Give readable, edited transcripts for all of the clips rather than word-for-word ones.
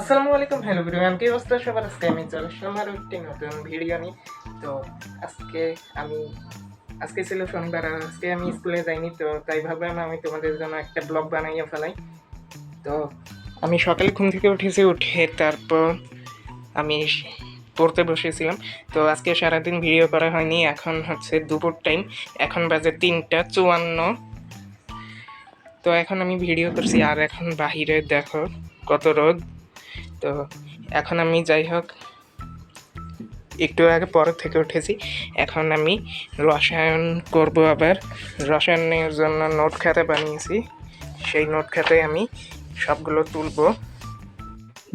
আসসালামু আলাইকুম, hello everyone, কি অবস্থা সবার? আজকে আমি চলে আসলাম আরও একটি নতুন ভিডিও নিয়ে। তো আজকে ছিল শনিবার, আর আজকে আমি স্কুলে যাইনি, তো তাই ভাবলাম আমি তোমাদের জন্য একটা ব্লগ বানাইয়া ফেলাই। তো আমি সকালে ঘুম থেকে উঠে তারপর আমি পড়তে বসেছিলাম। তো আজকে সারাদিন ভিডিও করা হয়নি। এখন হচ্ছে দুপুর টাইম, এখন বাজে 3:54। তো এখন আমি ভিডিও করছি, আর এখন বাহিরে দেখো কত রোদ। তো এখন আমি যাই হোক একটু আগে পরে থেকে উঠেছি। এখন আমি রসায়ন করব, আবার রসায়নের জন্য নোট খাতা বানিয়েছি। সেই নোট খাতায় আমি সবগুলো তুলবো।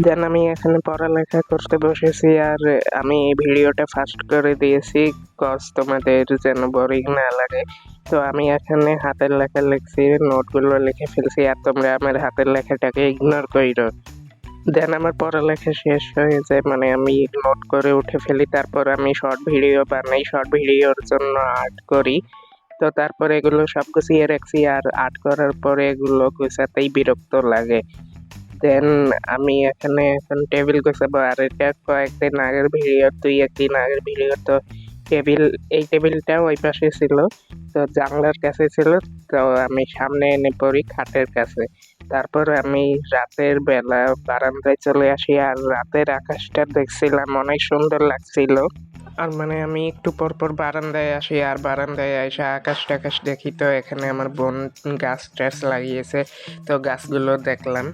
দেন আমি এখানে পড়ালেখা করতে বসেছি, আর আমি এই ভিডিওটা ফাস্ট করে দিয়েছি কজ তোমাদের যেন বোরিং না লাগে। তো আমি এখানে হাতের লেখা লিখছি, নোটগুলো লিখে ফেলছি, আর তোমরা আমার হাতের লেখাটাকে ইগনোর কইরো। দেন আমার পড়ালেখা শেষ হয়ে যায়, মানে আমি নোট করে উঠে ফেলি। তারপর আমি শর্ট ভিডিও বানাই, শর্ট ভিডিওর জন্য আর্ট করি। তো তারপরে এগুলো সব গুছিয়ে রাখছি, আর আর্ট করার পরে এগুলো গুছাতেই বিরক্ত লাগে। দেন আমি এখানে এখন টেবিল গোছাবো, আর এটা কয়েকদিন আগের ভিডিও, 2-1 দিন আগের ভিডিও। তো এই টেবিলটা ওই পাশে ছিল, তো জানলার কাছে ছিল। তো আমি সামনে এনে পড়ি খাটের কাছে। তারপর আমি রাতের বেলা বারান্দায় চলে আসি, আর রাতের আকাশটা দেখছিলাম, অনেক সুন্দর লাগছিল। আর মানে আমি একটু পর পর বারান্দায় আসি, আর বারান্দায় এসে আকাশ টাকাশ দেখি। তো এখানে আমার বোন গাছ টাছ লাগিয়েছে, তো গাছগুলো দেখলাম।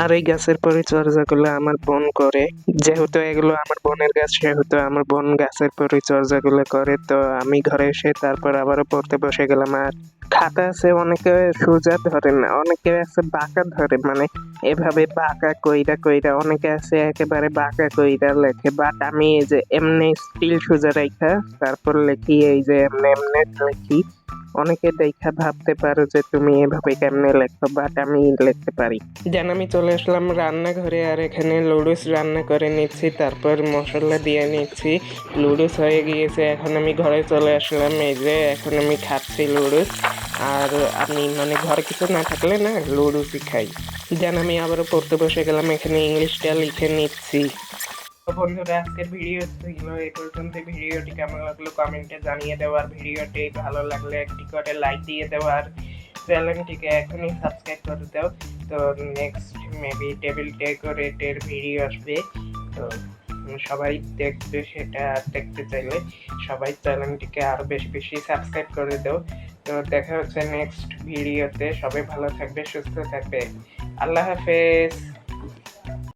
আর এই গাছের পরিচর্যাগুলো আমার বোন করে, যেহেতু এগুলো আমার বোনের গাছ, সেহেতু আমার বোন গাছের পরিচর্যাগুলো করে। তো আমি ঘরে এসে তারপর আবারও পড়তে বসে গেলাম। আর খাতা আছে, অনেকে সোজা ধরে না, অনেকে আছে বাঁকা ধরে, মানে এভাবে বাঁকা কইরা কইরা, অনেকে আছে একেবারে বাঁকা কইরা লেখে। বাট আমি এই যে এমনি স্টিল সোজা রাইখা তারপর লেখি, এই যে এমনি এমনি লেখি। অনেকে দেখা ভাবতে পারো যে তুমি এভাবে কেমনে লেখো, বাট আমি লিখতে পারি। দেন আমি চলে আসলাম রান্নাঘরে, আর এখানে লুডুস রান্না করে নিচ্ছি, তারপর মশলা দিয়ে নিচ্ছি। লুডুস হয়ে গিয়েছে, এখন আমি ঘরে চলে আসলাম। এই যে এখন আমি খাচ্ছি লুডুস। আর আমি মানে ঘরে কিছু না থাকলে না লুডুসই খাই। দেন আমি আবারও পড়তে বসে গেলাম, এখানে ইংলিশটা লিখে নিচ্ছি। তো বন্ধুরা, আজকের ভিডিও ছিল এই পর্যন্ত। ভিডিওটি কেমন লাগলো কমেন্টে জানিয়ে দেওয়ার, ভিডিওটি ভালো লাগলে একটি করে লাইক দিয়ে দেওয়ার, চ্যানেলটিকে এখনই সাবস্ক্রাইব করে দাও। তো নেক্সট মেবি টেবিল ডেকোরেটের ভিডিও আসবে, তো সবাই দেখবে। সেটা দেখতে চাইলে সবাই চ্যানেলটিকে আরও বেশি বেশি সাবস্ক্রাইব করে দাও। তো দেখা হচ্ছে নেক্সট ভিডিওতে। সবাই ভালো থাকবে, সুস্থ থাকবে। আল্লাহ হাফেজ।